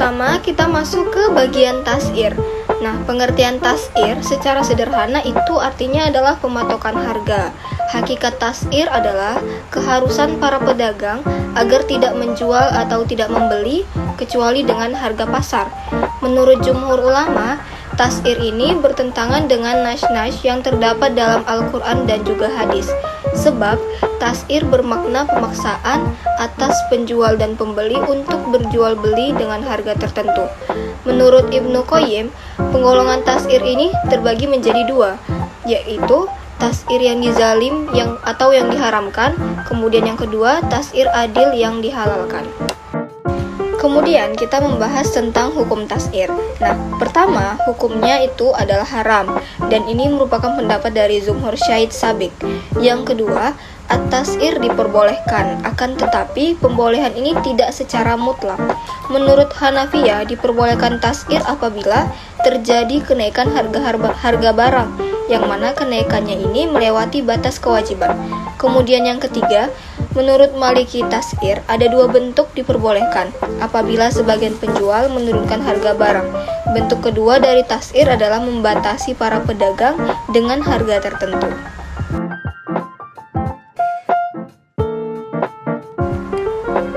pertama kita masuk ke bagian tas'ir. Nah, pengertian tas'ir secara sederhana itu artinya adalah pematokan harga. Hakikat tas'ir adalah keharusan para pedagang agar tidak menjual atau tidak membeli kecuali dengan harga pasar. Menurut jumhur ulama, tas'ir ini bertentangan dengan nas-nas yang terdapat dalam Al-Quran dan juga hadis. Sebab tas'ir bermakna pemaksaan atas penjual dan pembeli untuk berjual beli dengan harga tertentu. Menurut Ibnu Qayyim, penggolongan tas'ir ini terbagi menjadi dua, yaitu tas'ir yang dizalim atau yang diharamkan, kemudian yang kedua tas'ir adil yang dihalalkan. Kemudian kita membahas tentang hukum tas'ir. Nah, pertama hukumnya itu adalah haram, dan ini merupakan pendapat dari Jumhur Syahid Sabiq. Yang kedua, at-tas'ir diperbolehkan, akan tetapi pembolehan ini tidak secara mutlak. Menurut Hanafiyah, diperbolehkan tas'ir apabila terjadi kenaikan harga barang, yang mana kenaikannya ini melewati batas kewajiban. Kemudian yang ketiga, menurut Maliki tas'ir ada dua bentuk diperbolehkan apabila sebagian penjual menurunkan harga barang. Bentuk kedua dari tas'ir adalah membatasi para pedagang dengan harga tertentu.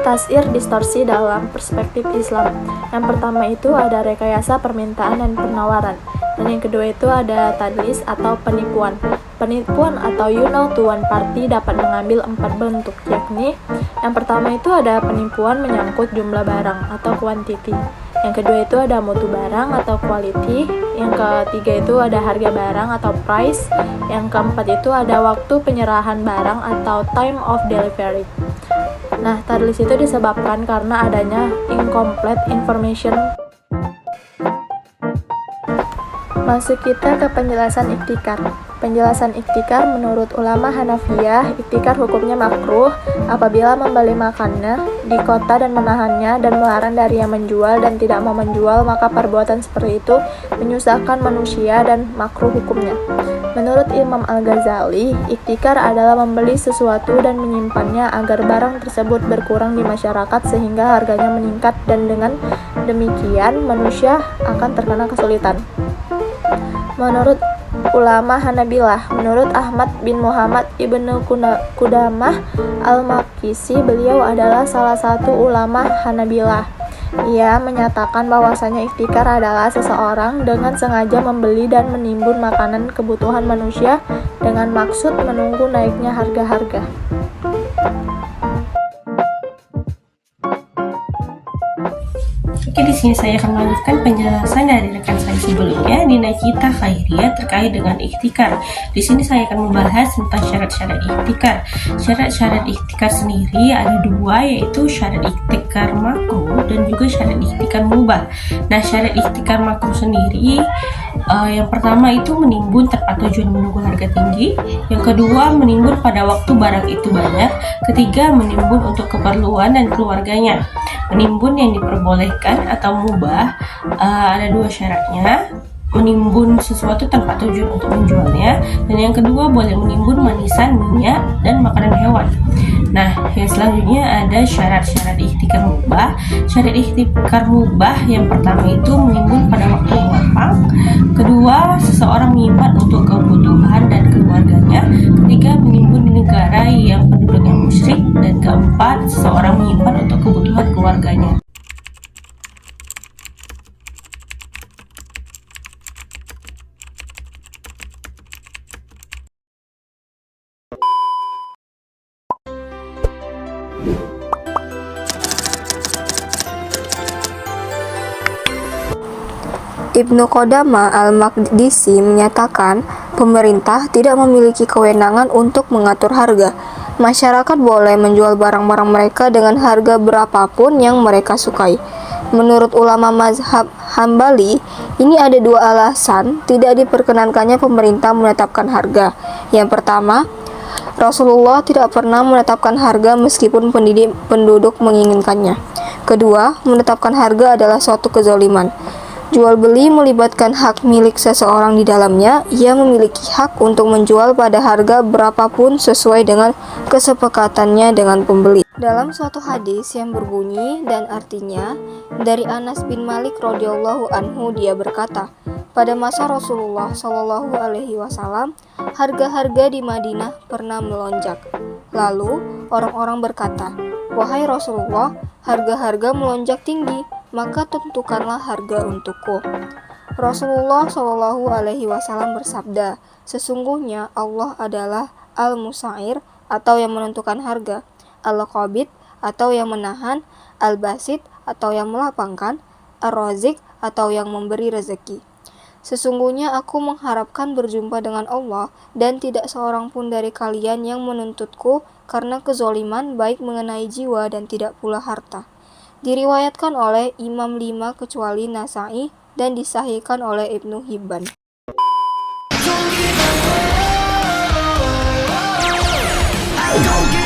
Tas'ir distorsi dalam perspektif Islam. Yang pertama itu ada rekayasa permintaan dan penawaran. Dan yang kedua itu ada tadlis atau penipuan. Penipuan atau to one party dapat mengambil 4 bentuk, yakni yang pertama itu ada penipuan menyangkut jumlah barang atau quantity. Yang kedua itu ada mutu barang atau quality. Yang ketiga itu ada harga barang atau price. Yang keempat itu ada waktu penyerahan barang atau time of delivery. Nah, tadlis itu disebabkan karena adanya incomplete information. Masuk kita ke penjelasan iktikar. Penjelasan iktikar menurut ulama Hanafiyah, iktikar hukumnya makruh apabila membeli makannya di kota dan menahannya dan melarang dari yang menjual dan tidak mau menjual, maka perbuatan seperti itu menyusahkan manusia dan makruh hukumnya. Menurut Imam Al-Ghazali, iktikar adalah membeli sesuatu dan menyimpannya agar barang tersebut berkurang di masyarakat sehingga harganya meningkat, dan dengan demikian manusia akan terkena kesulitan. Menurut ulama Hanabilah, menurut Ahmad bin Muhammad ibnu Qudamah al-Maqdisi, beliau adalah salah satu ulama Hanabilah. Ia menyatakan bahwasanya iktikar adalah seseorang dengan sengaja membeli dan menimbun makanan kebutuhan manusia dengan maksud menunggu naiknya harga-harga. Oke, di sini saya akan melanjutkan penjelasan dari rekan saya sebelumnya di Nakita Khairiyah terkait dengan ikhtikar. Di sini saya akan membahas tentang syarat-syarat ikhtikar. Syarat-syarat ikhtikar sendiri ada dua, yaitu syarat ikhtikar makruh dan juga syarat ikhtikar mubah. Nah, syarat ikhtikar makruh sendiri yang pertama itu menimbun tanpa tujuan menunggu harga tinggi. Yang kedua, menimbun pada waktu barang itu banyak. Ketiga, menimbun untuk keperluan dan keluarganya. Menimbun yang diperbolehkan atau mubah ada dua syaratnya: menimbun sesuatu tanpa tujuan untuk menjualnya, dan yang kedua boleh menimbun manisan, minyak, dan makanan hewan. Nah, yang selanjutnya ada syarat-syarat ikhtikar mubah. Syarat ikhtikar mubah yang pertama itu menimbun pada waktu lapang. Kedua, seseorang menyimpan untuk kebutuhan dan keluarganya. Ketiga, menimbun di negara yang penduduknya musyrik. Dan keempat, seseorang menyimpan untuk kebutuhan keluarganya. Ibnu Qudamah al-Maqdisi menyatakan pemerintah tidak memiliki kewenangan untuk mengatur harga. Masyarakat boleh menjual barang-barang mereka dengan harga berapapun yang mereka sukai. Menurut ulama mazhab Hambali, ini ada dua alasan tidak diperkenankannya pemerintah menetapkan harga. Yang pertama, Rasulullah tidak pernah menetapkan harga meskipun penduduk menginginkannya. Kedua, menetapkan harga adalah suatu kezaliman. Jual beli melibatkan hak milik seseorang di dalamnya. Ia memiliki hak untuk menjual pada harga berapapun sesuai dengan kesepakatannya dengan pembeli. Dalam suatu hadis yang berbunyi dan artinya dari Anas bin Malik radhiyallahu anhu, dia berkata, pada masa Rasulullah Shallallahu alaihi wasallam, harga-harga di Madinah pernah melonjak. Lalu orang-orang berkata, "Wahai Rasulullah, harga-harga melonjak tinggi, maka tentukanlah harga untukku." Rasulullah Shallallahu alaihi wasallam bersabda, "Sesungguhnya Allah adalah Al-Musair atau yang menentukan harga, Al-Qabid atau yang menahan, Al-Basit atau yang melapangkan, Ar-Razik atau yang memberi rezeki. Sesungguhnya aku mengharapkan berjumpa dengan Allah dan tidak seorang pun dari kalian yang menuntutku karena kezoliman baik mengenai jiwa dan tidak pula harta." Diriwayatkan oleh Imam 5 kecuali Nasa'i dan disahihkan oleh Ibnu Hibban. I don't give